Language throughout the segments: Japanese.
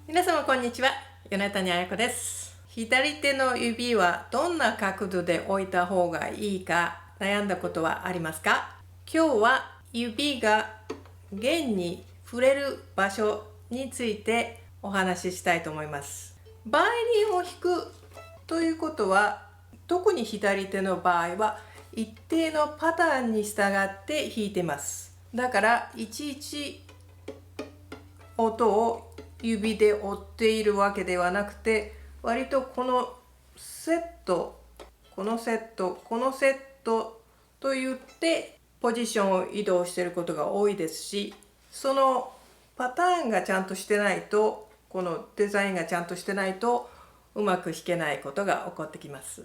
皆様こんにちは、米谷彩子です。左手の指はどんな角度で置いた方がいいか悩んだことはありますか？今日は指が弦に触れる場所についてお話ししたいと思います。バイオリンを弾くということは、特に左手の場合は一定のパターンに従って弾いてます。だからいちいち音を指で追っているわけではなくて、割とこのセット、このセット、このセットと言ってポジションを移動していることが多いですし、そのパターンがちゃんとしてないと、このデザインがちゃんとしてないとうまく弾けないことが起こってきます。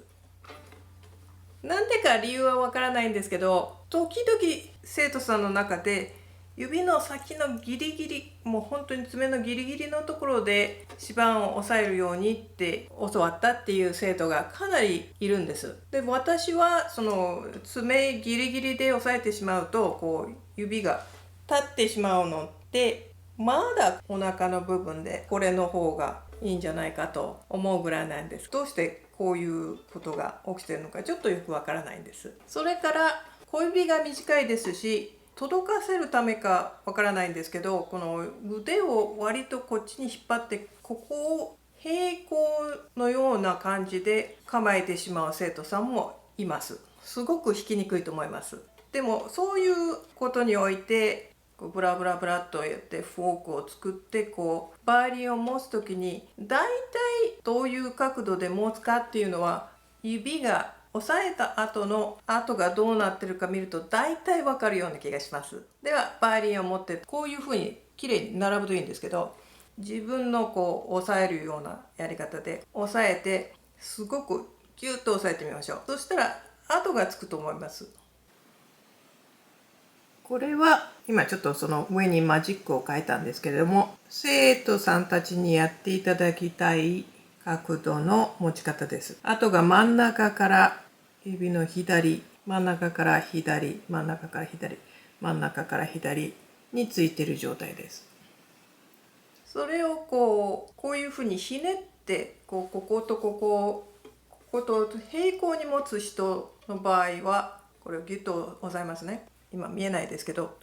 なんでか理由はわからないんですけど、時々生徒さんの中で指の先のギリギリ、もう本当に爪のギリギリのところで指板を押さえるようにって教わったっていう生徒がかなりいるんです。で、私はその爪ギリギリで押さえてしまうと、こう指が立ってしまうのってまだお腹の部分でこれの方がいいんじゃないかと思うぐらいなんです。どうしてこういうことが起きてるのかちょっとよくわからないんです。それから小指が短いですし、届かせるためかわからないんですけど、この腕を割とこっちに引っ張ってここを平行のような感じで構えてしまう生徒さんもいます。すごく弾きにくいと思います。でもそういうことにおいてブラブラブラっとやってフォークを作ってバイオリンを持つ時にだいたいどういう角度で持つかっていうのは、指が押さえた後の跡がどうなってるか見ると大体わかるような気がします。ではバイオリンを持ってこういうふうにきれいに並ぶといいんですけど、自分の押さえるようなやり方で押さえて、すごくギュッと押さえてみましょう。そしたら跡がつくと思います。これは今ちょっとその上にマジックを書いたんですけれども、生徒さんたちにやっていただきたい角度の持ち方です。あとが真ん中から指の左、真ん中から左、真ん中から左、真ん中から左についている状態です。それをこういうふうにひねってこことここと平行に持つ人の場合は、これをギュッと押さえますね。今見えないですけど、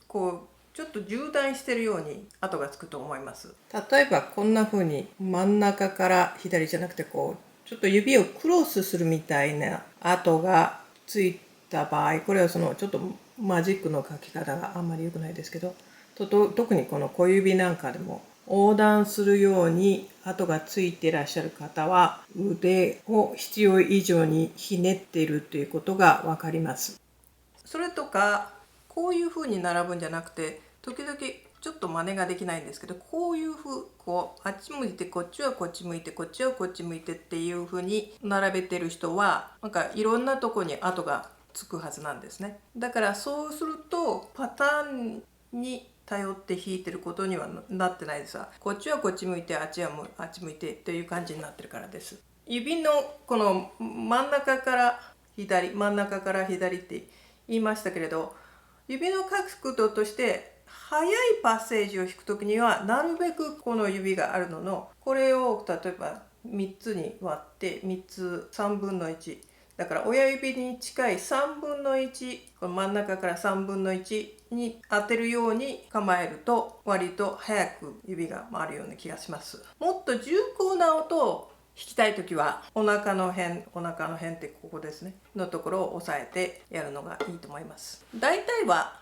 ちょっと縦断してるように跡がつくと思います。例えばこんな風に真ん中から左じゃなくてちょっと指をクロスするみたいな跡がついた場合、これはちょっとマジックの書き方があんまり良くないですけど、特にこの小指なんかでも横断するように跡がついていらっしゃる方は、腕を必要以上にひねっているということが分かります。それとかこういう風に並ぶんじゃなくて、時々ちょっと真似ができないんですけど、こういう風あっち向いてこっちはこっち向いてこっちはこっち向いてっていう風に並べてる人は、なんかいろんなとこに跡がつくはずなんですね。だからそうするとパターンに頼って弾いてることにはなってないですが、こっちはこっち向いてあっちはあっち向いてという感じになってるからです。指のこの真ん中から左、真ん中から左って言いましたけれど、指の角度として速いパッセージを弾くときには、なるべくこの指があるののこれを例えば3つに割って3つ3分の1だから、親指に近い3分の1、この真ん中から3分の1に当てるように構えると、割と早く指が回るような気がします。もっと重厚な音を弾きたいときは、お腹の辺ってここですねのところを押さえてやるのがいいと思います。大体は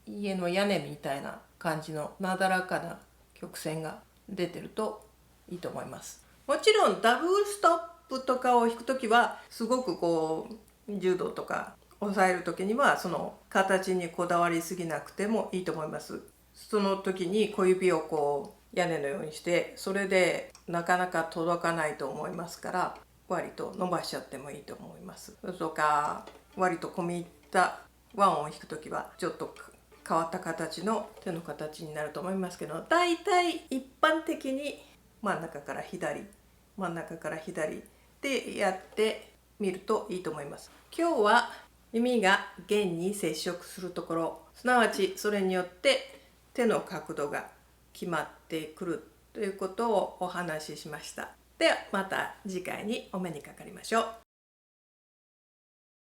家の屋根みたいな感じのなだらかな曲線が出てるといいと思います。もちろんダブルストップとかを弾くときは、すごく柔道とか押さえるときにはその形にこだわりすぎなくてもいいと思います。その時に小指を屋根のようにして、それでなかなか届かないと思いますから、割と伸ばしちゃってもいいと思います。それとか割と込み入った和音を弾くときはちょっと変わった形の手の形になると思いますけど、だいたい一般的に真ん中から左、真ん中から左でやってみるといいと思います。今日は弓が弦に接触するところ、すなわちそれによって手の角度が決まってくるということをお話ししました。ではまた次回にお目にかかりましょう。